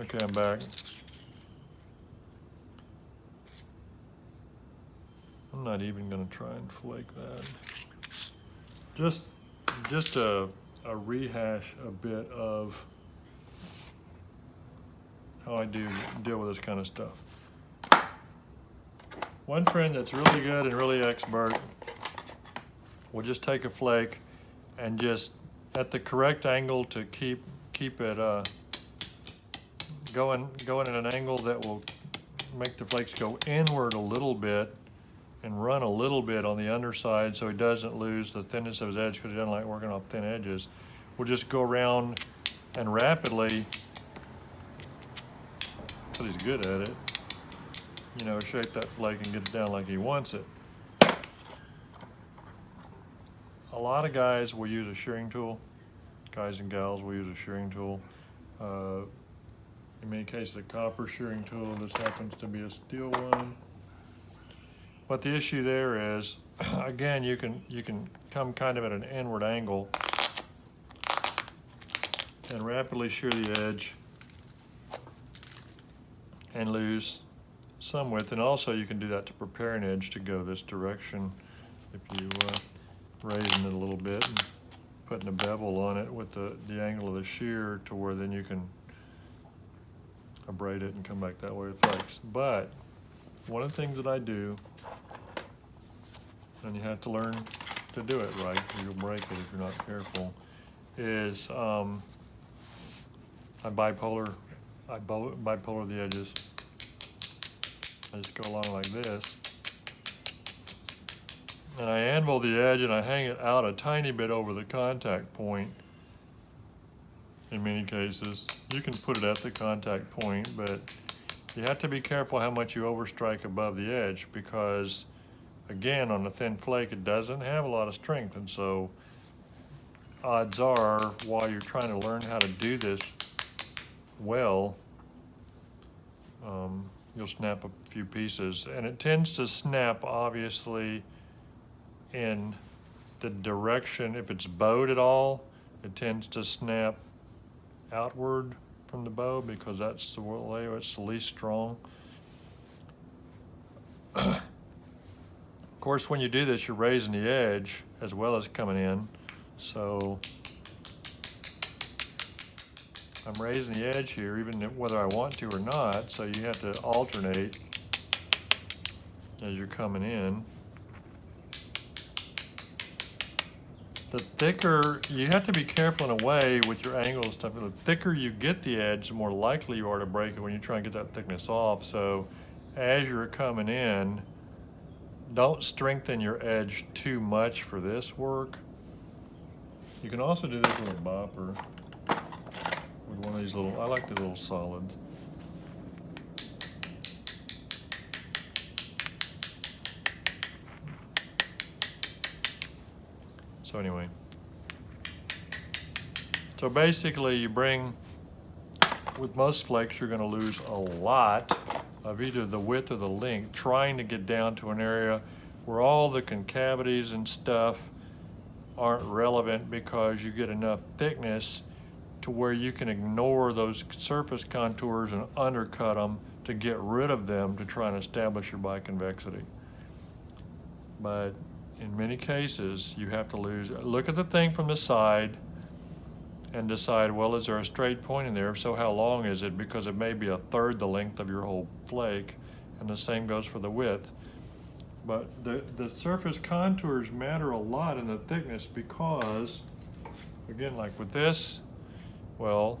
Okay, I'm back. I'm not even gonna try and flake that. Just a rehash a bit of how I deal with this kind of stuff. One friend that's really good and really expert will just take a flake and just at the correct angle to keep it going at an angle that will make the flakes go inward a little bit and run a little bit on the underside so he doesn't lose the thinness of his edge because he doesn't like working off thin edges. We'll just go around and rapidly, because he's good at it, you know, shape that flake and get it down like he wants it. A lot of guys will use a shearing tool. Guys and gals will use a shearing tool. In many cases, a copper shearing tool. This happens to be a steel one. But the issue there is, again, you can come kind of at an inward angle and rapidly shear the edge and lose some width. And also you can do that to prepare an edge to go this direction if you raising it a little bit and putting a bevel on it with the angle of the shear to where then you can abrade it and come back that way with flakes. But one of the things that I do, and you have to learn to do it right, or you'll break it if you're not careful, is I bipolar the edges. I just go along like this. And I anvil the edge and I hang it out a tiny bit over the contact point in many cases. You can put it at the contact point, but you have to be careful how much you overstrike above the edge because, again, on a thin flake, it doesn't have a lot of strength. And so odds are, while you're trying to learn how to do this well, you'll snap a few pieces. And it tends to snap, obviously, in the direction, if it's bowed at all, it tends to snap outward from the bow because that's the way it's the least strong. Of course, when you do this, you're raising the edge as well as coming in. So I'm raising the edge here, even whether I want to or not. So you have to alternate as you're coming in. The thicker, you have to be careful in a way with your angles and stuff. The thicker you get the edge, the more likely you are to break it when you try and get that thickness off. So as you're coming in, don't strengthen your edge too much for this work. You can also do this with a bopper, with one of these little, I like the little solids. So anyway, so basically you bring, with most flakes, you're going to lose a lot of either the width or the length, trying to get down to an area where all the concavities and stuff aren't relevant because you get enough thickness to where you can ignore those surface contours and undercut them to get rid of them to try and establish your biconvexity. But in many cases, you have to look at the thing from the side and decide, well, is there a straight point in there? If so, how long is it? Because it may be a third the length of your whole flake, and the same goes for the width. But the surface contours matter a lot in the thickness because, again, like with this, well,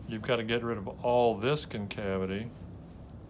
you've got to get rid of all this concavity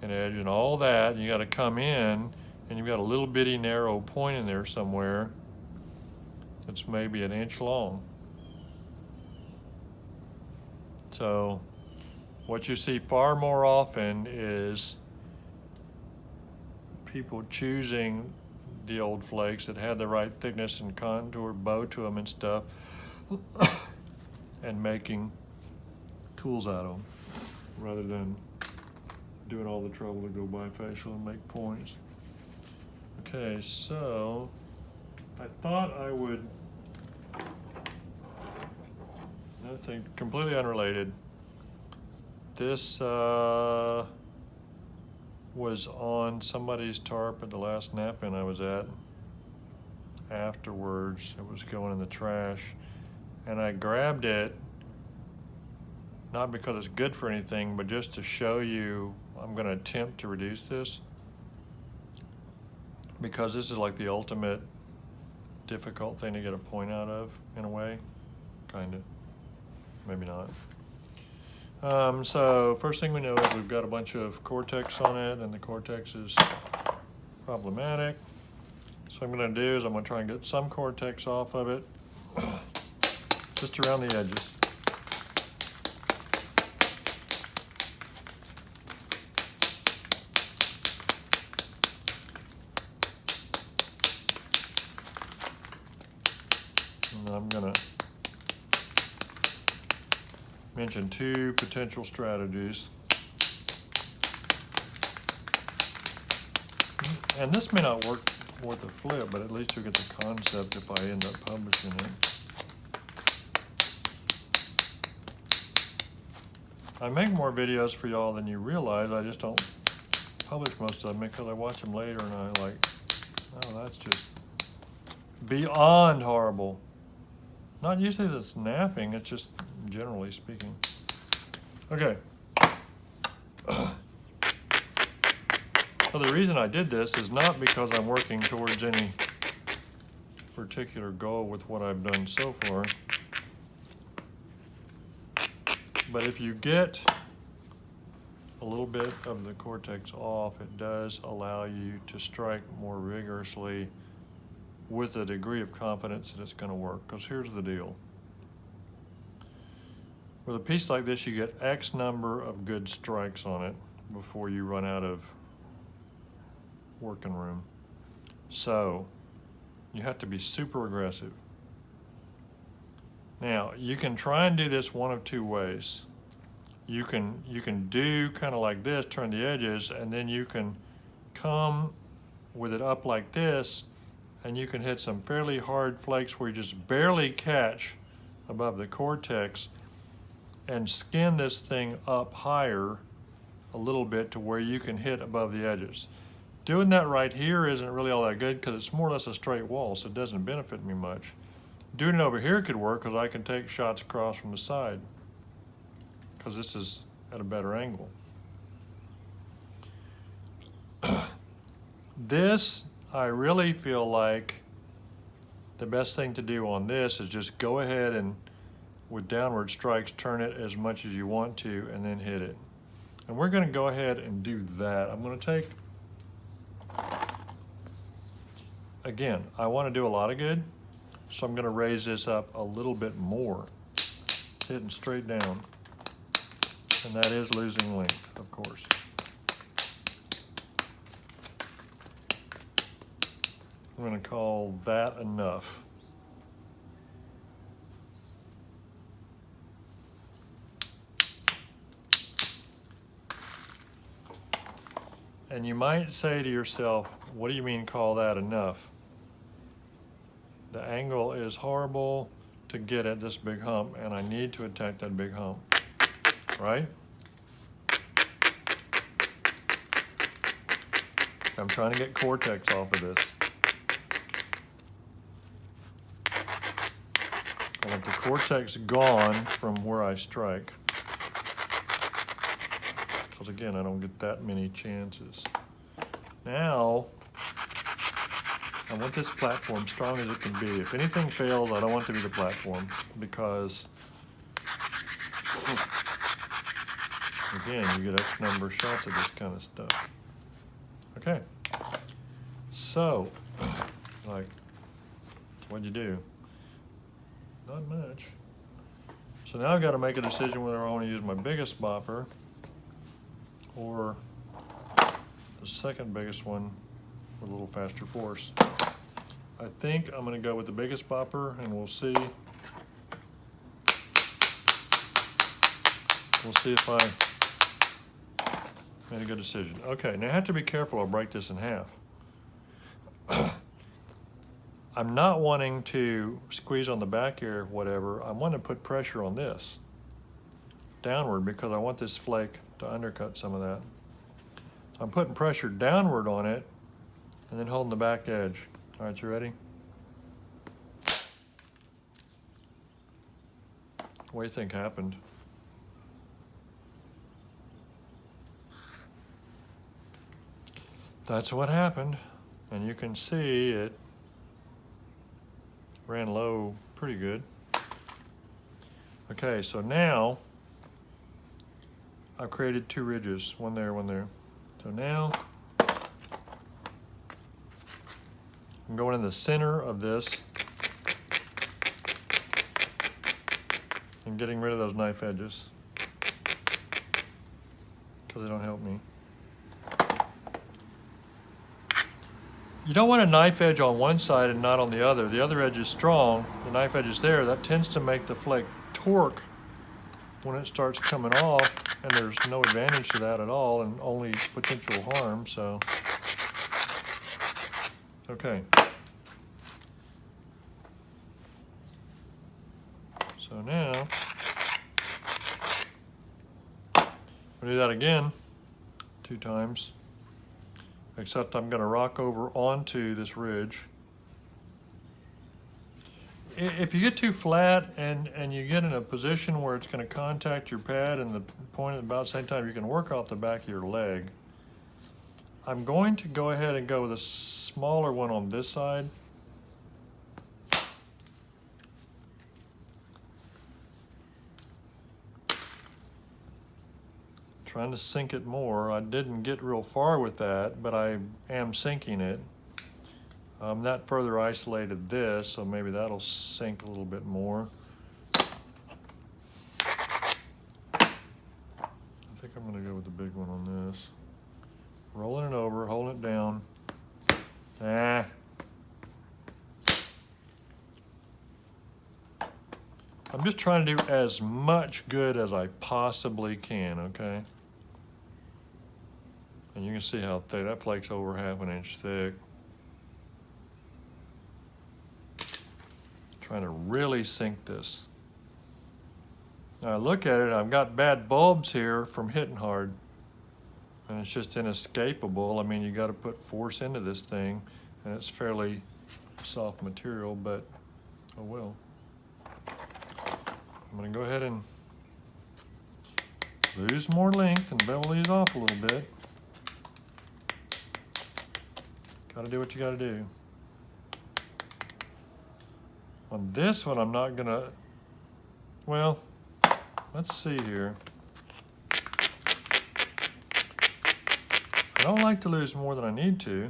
and edge and all that, and you got to come in and you've got a little bitty narrow point in there somewhere that's maybe an inch long. So what you see far more often is people choosing the old flakes that had the right thickness and contour, bow to them and stuff, and making tools out of them rather than doing all the trouble to go bifacial and make points. Okay, so I thought I would, another thing completely unrelated, This was on somebody's tarp at the last knapping I was at. Afterwards, it was going in the trash, and I grabbed it, not because it's good for anything, but just to show you I'm going to attempt to reduce this, because this is like the ultimate difficult thing to get a point out of, in a way, kind of, maybe not. So first thing we know is we've got a bunch of cortex on it, and the cortex is problematic. So what I'm going to do is I'm going to try and get some cortex off of it, just around the edges. And I'm going to mention two potential strategies. And this may not work worth a flip, but at least you'll get the concept if I end up publishing it. I make more videos for y'all than you realize. I just don't publish most of them because I watch them later and I like, oh, that's just beyond horrible. Not usually the snapping, it's just generally speaking. Okay. So the reason I did this is not because I'm working towards any particular goal with what I've done so far. But if you get a little bit of the cortex off, it does allow you to strike more vigorously with a degree of confidence that it's going to work. Because here's the deal. With a piece like this, you get X number of good strikes on it before you run out of working room. So you have to be super aggressive. Now, you can try and do this one of two ways. You can do kind of like this, turn the edges, and then you can come with it up like this, and you can hit some fairly hard flakes where you just barely catch above the cortex and skin this thing up higher a little bit to where you can hit above the edges. Doing that right here isn't really all that good because it's more or less a straight wall, so it doesn't benefit me much. Doing it over here could work because I can take shots across from the side because this is at a better angle. This, I really feel like the best thing to do on this is just go ahead and with downward strikes turn it as much as you want to and then hit it. And we're going to go ahead and do that. I'm going to take, again, I want to do a lot of good, so I'm going to raise this up a little bit more, hitting straight down. And that is losing length, of course. I'm going to call that enough. And you might say to yourself, what do you mean call that enough? The angle is horrible to get at this big hump, and I need to attack that big hump, right? I'm trying to get cortex off of this. I want the cortex gone from where I strike. Because again, I don't get that many chances. Now, I want this platform strong as it can be. If anything fails, I don't want it to be the platform because, again, you get X number of shots of this kind of stuff. Okay, so, like, what'd you do? Not much. So now I've got to make a decision whether I want to use my biggest bopper or the second biggest one with a little faster force. I think I'm going to go with the biggest bopper, and we'll see. We'll see if I made a good decision. Okay, now I have to be careful. I'll break this in half. I'm not wanting to squeeze on the back here, whatever. I want to put pressure on this. downward because I want this flake to undercut some of that. So I'm putting pressure downward on it and then holding the back edge. All right, you ready? What do you think happened? That's what happened. And you can see it ran low pretty good. Okay, so now I've created two ridges, one there, one there. So now I'm going in the center of this and getting rid of those knife edges because they don't help me. You don't want a knife edge on one side and not on the other. The other edge is strong, the knife edge is there. That tends to make the flake torque when it starts coming off, and there's no advantage to that at all and only potential harm, so. Okay. So now, we'll do that again 2 times, except I'm gonna rock over onto this ridge. If you get too flat and you get in a position where it's gonna contact your pad and the point at about the same time, you can work off the back of your leg. I'm going to go ahead and go with a smaller one on this side. Trying to sink it more. I didn't get real far with that, but I am sinking it. That further isolated this, so maybe that'll sink a little bit more. I think I'm gonna go with the big one on this. Rolling it over, holding it down. I'm just trying to do as much good as I possibly can, okay? And you can see how thick, that flake's over 1/2 inch thick. Trying to really sink this. Now I look at it, I've got bad bulbs here from hitting hard. And it's just inescapable. I mean, you gotta put force into this thing, and it's fairly soft material, but oh well. I'm gonna go ahead and lose more length and bevel these off a little bit. Gotta do what you gotta do. On this one, I'm not gonna, well, let's see here. I don't like to lose more than I need to.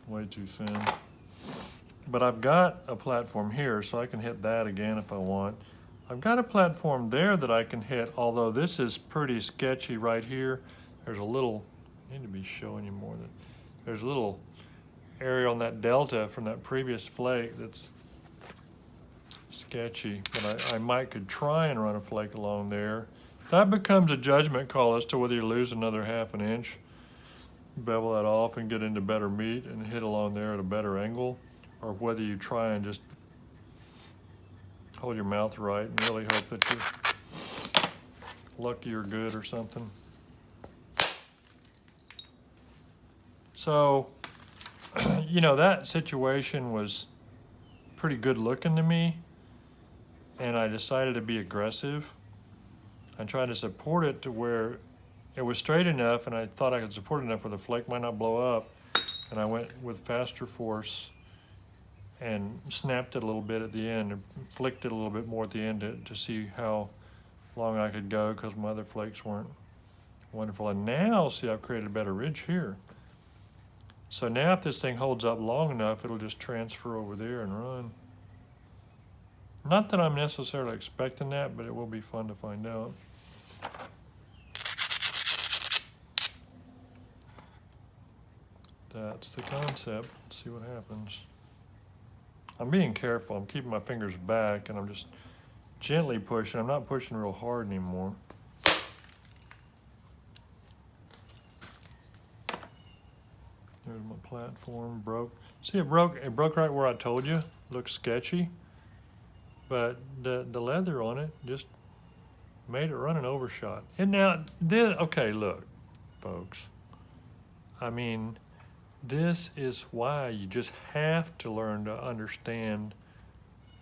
Way too thin. But I've got a platform here, so I can hit that again if I want. I've got a platform there that I can hit, although this is pretty sketchy right here. There's a little, I need to be showing you more than, there's a little area on that delta from that previous flake that's sketchy, but I could try and run a flake along there. That becomes a judgment call as to whether you lose another 1/2 inch, bevel that off and get into better meat and hit along there at a better angle, or whether you try and just hold your mouth right and really hope that you're lucky or good or something. So, you know, that situation was pretty good looking to me, and I decided to be aggressive. I tried to support it to where it was straight enough, and I thought I could support it enough where the flake might not blow up, and I went with faster force and snapped it a little bit at the end and flicked it a little bit more at the end to see how long I could go, because my other flakes weren't wonderful. And now, see, I've created a better ridge here. So now if this thing holds up long enough, it'll just transfer over there and run. Not that I'm necessarily expecting that, but it will be fun to find out. That's the concept. Let's see what happens. I'm being careful. I'm keeping my fingers back, and I'm just gently pushing. I'm not pushing real hard anymore. There's my platform broke. See, it broke right where I told you. Looks sketchy, but the leather on it just made it run an overshot. And now this, okay, look, folks. I mean, this is why you just have to learn to understand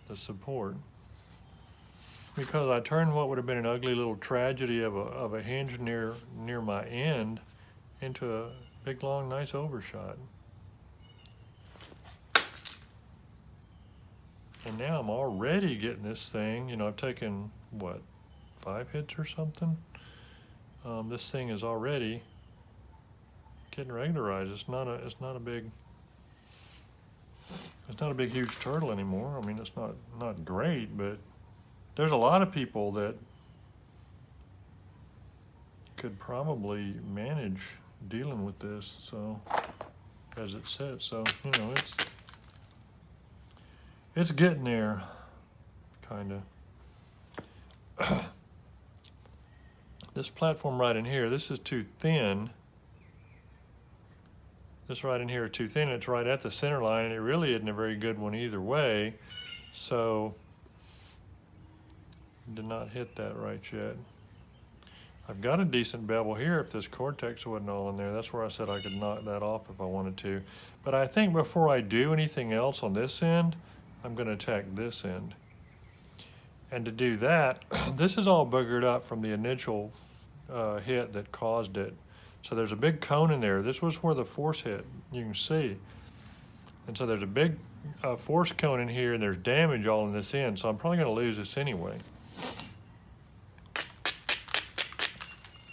the support. Because I turned what would have been an ugly little tragedy of a hinge near my end into a big, long, nice overshot. And now I'm already getting this thing, you know, I've taken, what, 5 hits or something? This thing is already getting regularized. It's not a big huge turtle anymore. I mean, it's not great, but there's a lot of people that could probably manage dealing with this, so, as it says. So, you know, it's getting there, kind of. This platform right in here, this is too thin. This right in here is too thin. It's right at the center line, and it really isn't a very good one either way. So, did not hit that right yet. I've got a decent bevel here if this cortex wasn't all in there. That's where I said I could knock that off if I wanted to. But I think before I do anything else on this end, I'm going to attack this end. And to do that, this is all boogered up from the initial hit that caused it. So there's a big cone in there. This was where the force hit, you can see. And so there's a big force cone in here, and there's damage all in this end. So I'm probably going to lose this anyway.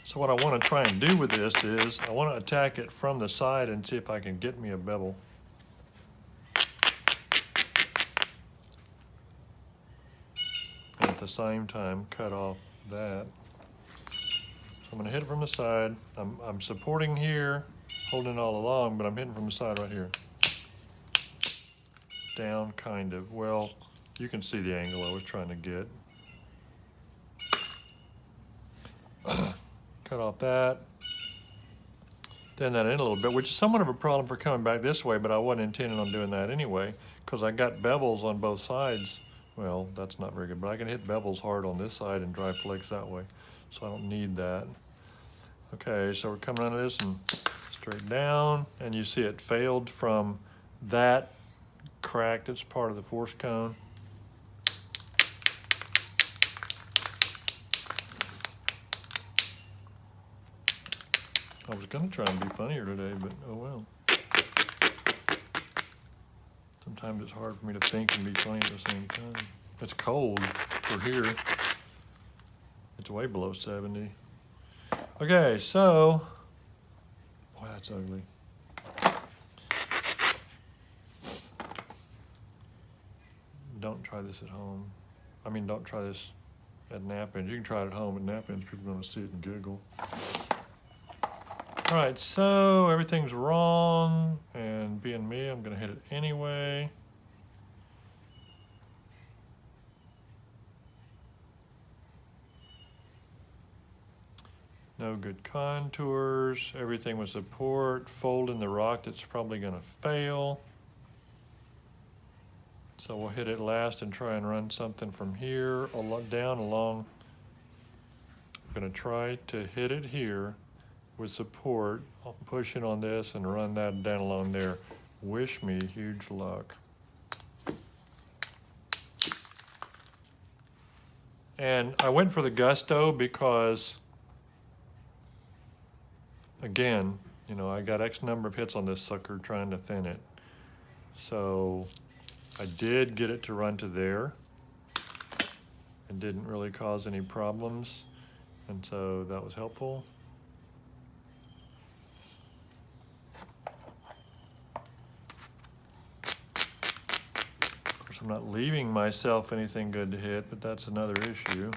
So what I want to try and do with this is I want to attack it from the side and see if I can get me a bevel. And at the same time, cut off that. So I'm going to hit it from the side. I'm supporting here, holding it all along, but I'm hitting from the side right here. Down, kind of. Well, you can see the angle I was trying to get. Cut off that. Then that in a little bit, which is somewhat of a problem for coming back this way, but I wasn't intending on doing that anyway, because I got bevels on both sides. Well, that's not very good, but I can hit bevels hard on this side and drive flakes that way, so I don't need that. Okay, so we're coming out of this and straight down, and you see it failed from that crack that's part of the force cone. I was going to try and be funnier today, but oh well. Sometimes it's hard for me to think and be funny at the same time. It's cold for here. It's way below 70. Okay, so, boy, that's ugly. Don't try this at home. I mean, don't try this at nap-ins. You can try it at home at nap-ins. People are going to see it and giggle. All right, so everything's wrong, and being me, I'm going to hit it anyway. No good contours, everything with support, folding the rock that's probably going to fail. So we'll hit it last and try and run something from here down along. I'm going to try to hit it here with support, pushing on this and run that down along there. Wish me huge luck. And I went for the gusto because, again, you know, I got X number of hits on this sucker trying to thin it. So I did get it to run to there. It didn't really cause any problems, and so that was helpful. Of course, I'm not leaving myself anything good to hit, but that's another issue,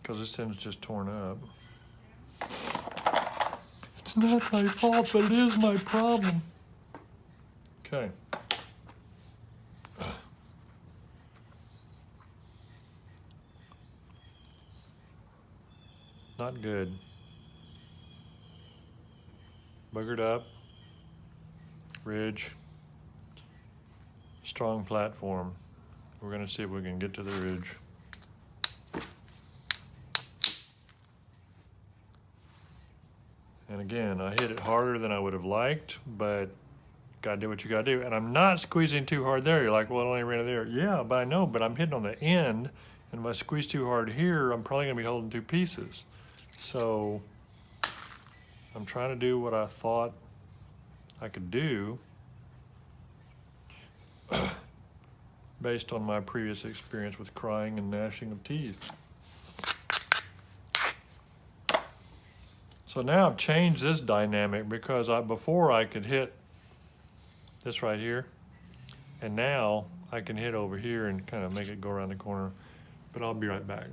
because this end's just torn up. It's not my fault, but it is my problem. Okay. Not good. boogered up, ridge, strong platform. We're going to see if we can get to the ridge. And again, I hit it harder than I would have liked, but gotta do what you gotta do. And I'm not squeezing too hard there. You're like, well, it only ran there. Yeah, but I know, but I'm hitting on the end, and if I squeeze too hard here, I'm probably gonna be holding two pieces. So I'm trying to do what I thought I could do based on my previous experience with crying and gnashing of teeth. So now I've changed this dynamic because before I could hit this right here, and now I can hit over here and kind of make it go around the corner. But I'll be right back.